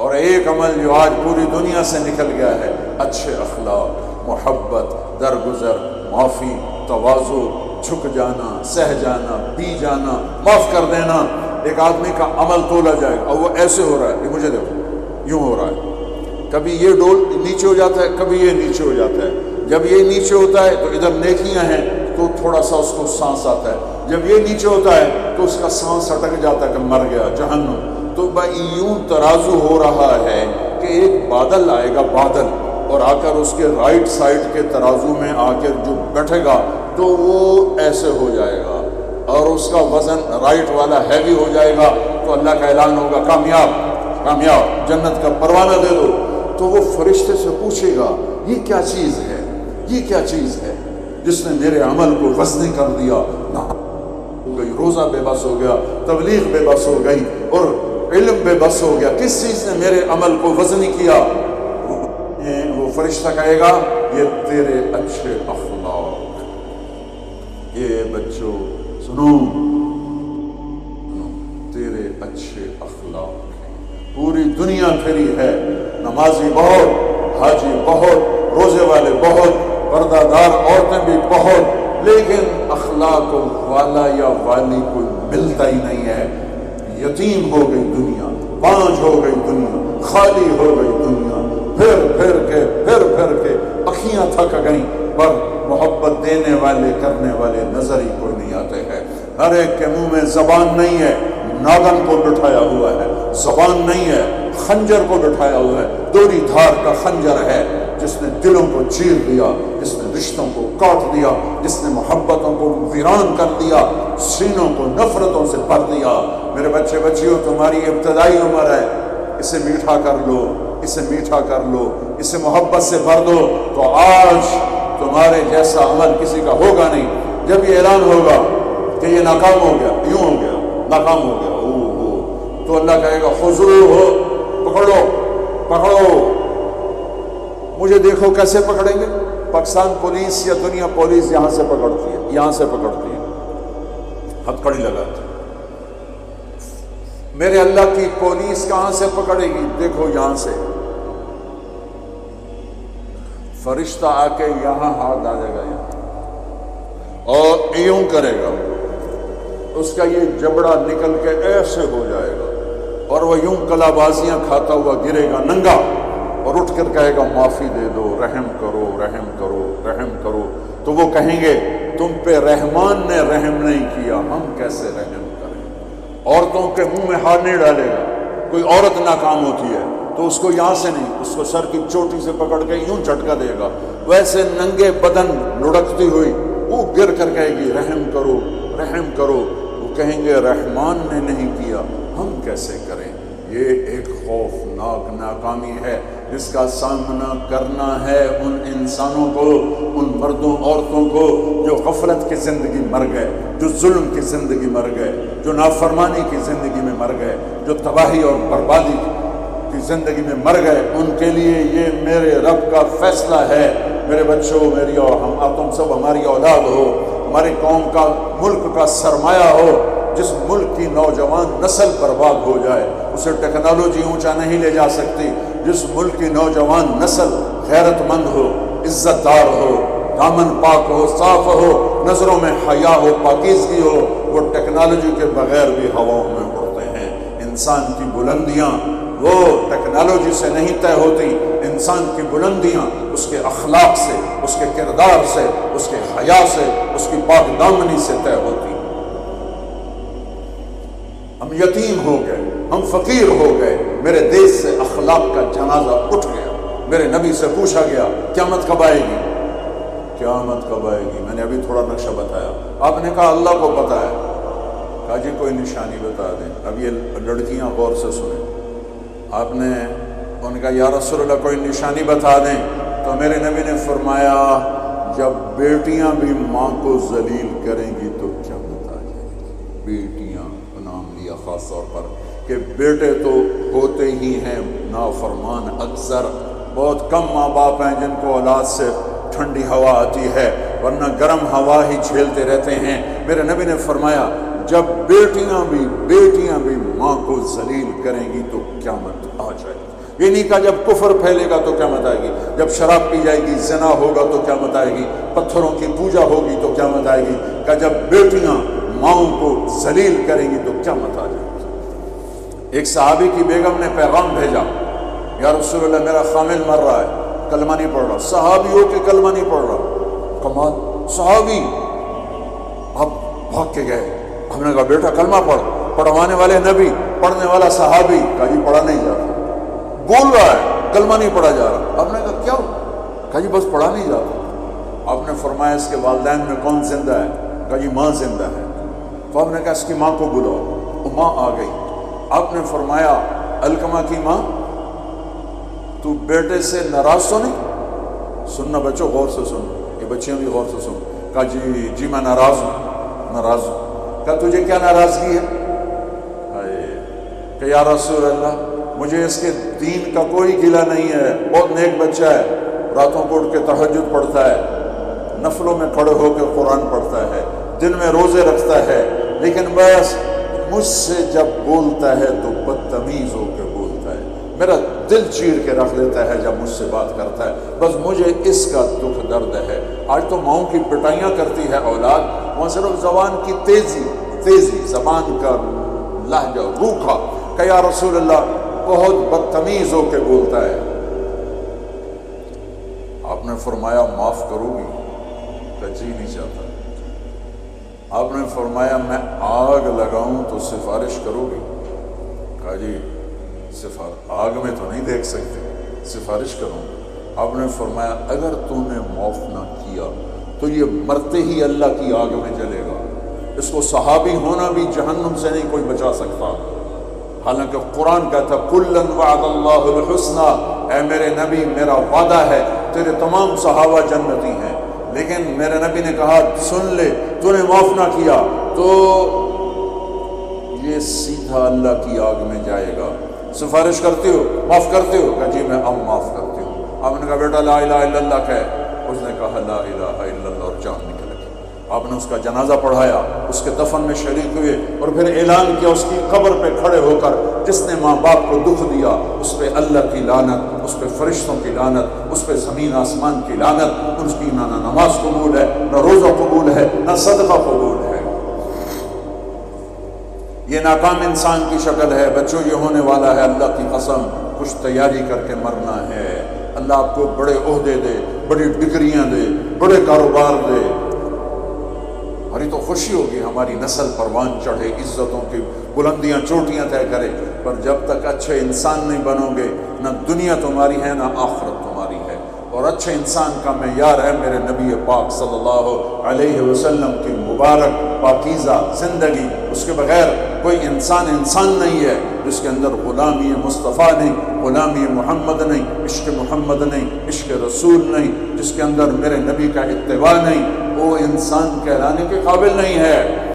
اور ایک عمل جو آج پوری دنیا سے نکل گیا ہے، اچھے اخلاق، محبت، درگزر، معافی، تواضع، جھک جانا، سہ جانا، پی جانا، معاف کر دینا۔ ایک آدمی کا عمل تولا جائے گا اور وہ ایسے ہو رہا ہے، یہ مجھے دیکھو یوں ہو رہا ہے، کبھی یہ ڈول نیچے ہو جاتا ہے، کبھی یہ نیچے ہو جاتا ہے۔ جب یہ نیچے ہوتا ہے تو ادھر نیکیاں ہیں تو تھوڑا سا اس کو سانس آتا ہے، جب یہ نیچے ہوتا ہے تو اس کا سانس اٹک جاتا ہے کہ مر گیا، جہنم۔ تو بھائی یوں ترازو ہو رہا ہے کہ ایک بادل آئے گا، بادل، اور آ کر اس کے رائٹ سائڈ کے ترازو میں آ کر جو بیٹھے گا تو وہ ایسے ہو جائے گا اور اس کا وزن رائٹ والا ہیوی ہو جائے گا، تو اللہ کا اعلان ہوگا کامیاب، کامیاب، جنت کا پروانہ دے دو۔ تو وہ فرشتے سے پوچھے گا یہ کیا چیز ہے، یہ کیا چیز ہے جس نے میرے عمل کو وزنی کر دیا؟ ہو گئی، روزہ بے بس ہو گیا، تبلیغ بے بس ہو گئی اور علم بے بس ہو گیا، کس چیز نے میرے عمل کو وزنی کیا؟ وہ فرشتہ کہے گا یہ تیرے اچھے اخلاق۔ یہ بچوں سنو، تیرے اچھے اخلاق ہیں۔ پوری دنیا پھری ہے، نمازی بہت، حاجی بہت، روزے والے بہت، پردہ دار عورتیں بھی بہت، لیکن اخلاق والا یا والی کوئی ملتا ہی نہیں ہے۔ یتیم ہو گئی دنیا، بانجھ ہو گئی دنیا، خالی ہو گئی دنیا، پھر پھر کے اکھیاں تھک گئیں، پر محبت دینے والے کرنے والے نظر ہی کوئی نہیں آتے ہیں۔ ہر ایک کے منہ میں زبان نہیں ہے، ناگن کو بٹھایا ہوا ہے، زبان نہیں ہے، خنجر کو بٹھایا ہوا ہے، دوری دھار کا خنجر ہے جس نے دلوں کو چیر دیا، جس نے رشتوں کو کاٹ دیا، جس نے محبتوں کو ویران کر دیا، سینوں کو نفرتوں سے بھر دیا۔ میرے بچے بچیوں، تمہاری ابتدائی عمر ہے، اسے میٹھا کر لو، اسے میٹھا کر لو، اسے محبت سے بھر دو، تو آج تمہارے جیسا عمل کسی کا ہوگا نہیں۔ جب یہ اعلان ہوگا کہ یہ ناکام ہو گیا، یوں ہو گیا، ناکام ہو گیا، تو اللہ کہے گا خذوہ، پکڑو پکڑو۔ مجھے دیکھو کیسے پکڑیں گے؟ پاکستان پولیس یا دنیا پولیس یہاں سے پکڑتی ہے، یہاں سے پکڑتی ہے، ہتھکڑی لگاتی ہے۔ میرے اللہ کی پولیس کہاں سے پکڑے گی؟ دیکھو یہاں سے، فرشتہ آ کے یہاں ہاتھ ڈالے گا یہاں اور یوں کرے گا، اس کا یہ جبڑا نکل کے ایسے ہو جائے گا اور وہ یوں کلا بازیاں کھاتا ہوا گرے گا ننگا، اور اٹھ کر کہے گا معافی دے دو، رحم کرو، رحم کرو، رحم کرو۔ تو وہ کہیں گے تم پہ رحمان نے رحم نہیں کیا، ہم کیسے رحم کریں؟ عورتوں کے منہ میں ہاتھ نہیں ڈالے گا۔ کوئی عورت ناکام ہوتی ہے تو اس کو یہاں سے نہیں، اس کو سر کی چوٹی سے پکڑ کے یوں جھٹکا دے گا، ویسے ننگے بدن لڑکتی ہوئی وہ گر کر کہے گی رحم کرو، رحم کرو۔ وہ کہیں گے رحمان نے نہیں کیا، ہم کیسے کریں؟ یہ ایک خوفناک ناکامی ہے جس کا سامنا کرنا ہے ان انسانوں کو، ان مردوں عورتوں کو جو غفلت کی زندگی مر گئے، جو ظلم کی زندگی مر گئے، جو نافرمانی کی زندگی میں مر گئے، جو تباہی اور بربادی کی زندگی میں مر گئے۔ ان کے لیے یہ میرے رب کا فیصلہ ہے۔ میرے بچوں، میری اور تم سب ہماری اولاد ہو، ہماری قوم کا، ملک کا سرمایہ ہو۔ جس ملک کی نوجوان نسل برباد ہو جائے اسے ٹیکنالوجی اونچا نہیں لے جا سکتی۔ جس ملک کی نوجوان نسل غیرت مند ہو، عزت دار ہو، دامن پاک ہو، صاف ہو، نظروں میں حیا ہو، پاکیزگی ہو، وہ ٹیکنالوجی کے بغیر بھی ہواؤں میں اڑتے ہیں۔ انسان کی بلندیاں وہ ٹیکنالوجی سے نہیں طے ہوتی، انسان کی بلندیاں اس کے اخلاق سے، اس کے کردار سے، اس کے حیا سے، اس کی پاک دامنی سے طے ہوتی۔ ہم یتیم ہو گئے، ہم فقیر ہو گئے، میرے دیش سے اخلاق کا جنازہ اٹھ گیا۔ میرے نبی سے پوچھا گیا قیامت کب آئے گی؟ قیامت کب آئے گی؟ میں نے ابھی تھوڑا نقشہ بتایا، آپ نے کہا اللہ کو پتہ ہے۔ کہا جی کوئی نشانی بتا دیں۔ اب یہ لڑکیاں غور سے سنیں۔ آپ نے ان کا یا رسول اللہ کوئی نشانی بتا دیں، تو میرے نبی نے فرمایا جب بیٹیاں بھی ماں کو ذلیل کریں گی تو کیا بتا جائے گی؟ بیٹیاں نام لیا خاص طور پر کہ بیٹے تو ہوتے ہی ہیں نافرمان اکثر، بہت کم ماں باپ ہیں جن کو اولاد سے ٹھنڈی ہوا آتی ہے، ورنہ گرم ہوا ہی جھیلتے رہتے ہیں۔ میرے نبی نے فرمایا جب بیٹیاں بھی ماں کو ذلیل کریں گی تو قیامت آ جائے گی۔ یہ نہیں کہا جب کفر پھیلے گا تو قیامت آئے گی، جب شراب پی جائے گی، زنا ہوگا تو قیامت آئے گی، پتھروں کی پوجا ہوگی تو قیامت آئے گی، کہ جب بیٹیاں ماؤں کو ذلیل کریں گی تو قیامت آ جائے گی۔ ایک صحابی کی بیگم نے پیغام بھیجا، یا رسول اللہ میرا خامل مر رہا ہے، کلمہ نہیں پڑھ رہا۔ صحابی ہو کے کلمہ نہیں پڑھ رہا، کمال! صحابی اب بھاگ کے گئے، ہم نے کہا بیٹا کلمہ پڑھ، پڑھوانے والے نبی، پڑھنے والا صحابی، کہا جی پڑھا نہیں جا رہا، بول رہا ہے کلمہ نہیں پڑھا جا رہا۔ آپ نے کہا کیا؟ کہا جی بس پڑھا نہیں جا رہا۔ آپ نے فرمایا اس کے والدین میں کون زندہ ہے؟ کہا جی ماں زندہ ہے۔ تو آپ نے کہا اس کی ماں کو بلاؤ، وہ ماں آ گئی۔ آپ نے فرمایا علقمہ کی ماں تو بیٹے سے ناراض تو نہیں؟ سننا بچوں، غور سے سن، یہ بچیاں بھی غور سے سن۔ کہا جی میں ناراض ہوں۔ کہا تجھے کیا ناراضگی ہے؟ کہ یا رسول اللہ مجھے اس کے دین کا کوئی گلہ نہیں ہے، بہت نیک بچہ ہے، راتوں کو اٹھ کے تہجد پڑھتا ہے، نفلوں میں کھڑے ہو کے قرآن پڑھتا ہے، دن میں روزے رکھتا ہے، لیکن بس مجھ سے جب بولتا ہے تو بدتمیز ہو کے بولتا ہے، میرا دل چیر کے رکھ لیتا ہے جب مجھ سے بات کرتا ہے، بس مجھے اس کا دکھ درد ہے۔ آج تو ماؤں کی پٹائیاں کرتی ہے اولاد، وہاں صرف زبان کی تیزی، زبان کا لہجہ روکھا، کہ یا رسول اللہ بہت بدتمیز ہو کے بولتا ہے۔ آپ نے فرمایا معاف کرو گی؟ کہ جی نہیں چاہتا۔ آپ نے فرمایا میں آگ لگاؤں تو سفارش کرو گی؟ کہا جی آگ میں تو نہیں دیکھ سکتے، سفارش کروں۔ آپ نے فرمایا اگر تو نے معاف نہ کیا تو یہ مرتے ہی اللہ کی آگ میں جلے گا، اس کو صحابی ہونا بھی جہنم سے نہیں کوئی بچا سکتا۔ حالانکہ قرآن کہتا کُلًّا وعد اللہ الحسنى، اے میرے نبی میرا وعدہ ہے تیرے تمام صحابہ جنتی ہیں، لیکن میرے نبی نے کہا سن لے، تو نے معاف نہ کیا تو یہ سیدھا اللہ کی آگ میں جائے گا۔ سفارش کرتے ہو، معاف کرتے ہو؟ کہ جی میں اب معاف کرتی ہوں۔ آپ نے کہا بیٹا لا الہ الا اللہ کہہ، اس نے کہا لا الہ الا اللہ اور جان نکل گئی۔ آپ نے اس کا جنازہ پڑھایا، اس کے دفن میں شریک ہوئے، اور پھر اعلان کیا اس کی قبر پہ کھڑے ہو کر جس نے ماں باپ کو دکھ دیا اس پہ اللہ کی لعنت، اس پہ فرشتوں کی لعنت، اس پہ زمین آسمان کی لعنت، اس کی نہ نماز قبول ہے، نہ روزہ قبول ہے، نہ صدقہ قبول ہے۔ یہ ناکام انسان کی شکل ہے۔ بچوں یہ ہونے والا ہے، اللہ کی قسم کچھ تیاری کر کے مرنا ہے۔ اللہ آپ کو بڑے عہدے دے، بڑی ڈگریاں دے، بڑے کاروبار دے، ہماری تو خوشی ہوگی ہماری نسل پروان چڑھے، عزتوں کی بلندیاں چوٹیاں طے کرے، پر جب تک اچھے انسان نہیں بنو گے نہ دنیا تمہاری ہے نہ آخرت تمہاری ہے۔ اور اچھے انسان کا معیار ہے میرے نبی پاک صلی اللہ علیہ وسلم کی مبارک پاکیزہ زندگی۔ اس کے بغیر کوئی انسان نہیں ہے جس کے اندر غلامی مصطفیٰ نہیں، غلامی محمد نہیں، عشق محمد نہیں، عشق رسول نہیں، جس کے اندر میرے نبی کا اتباع نہیں، وہ انسان کہلانے کے قابل نہیں ہے۔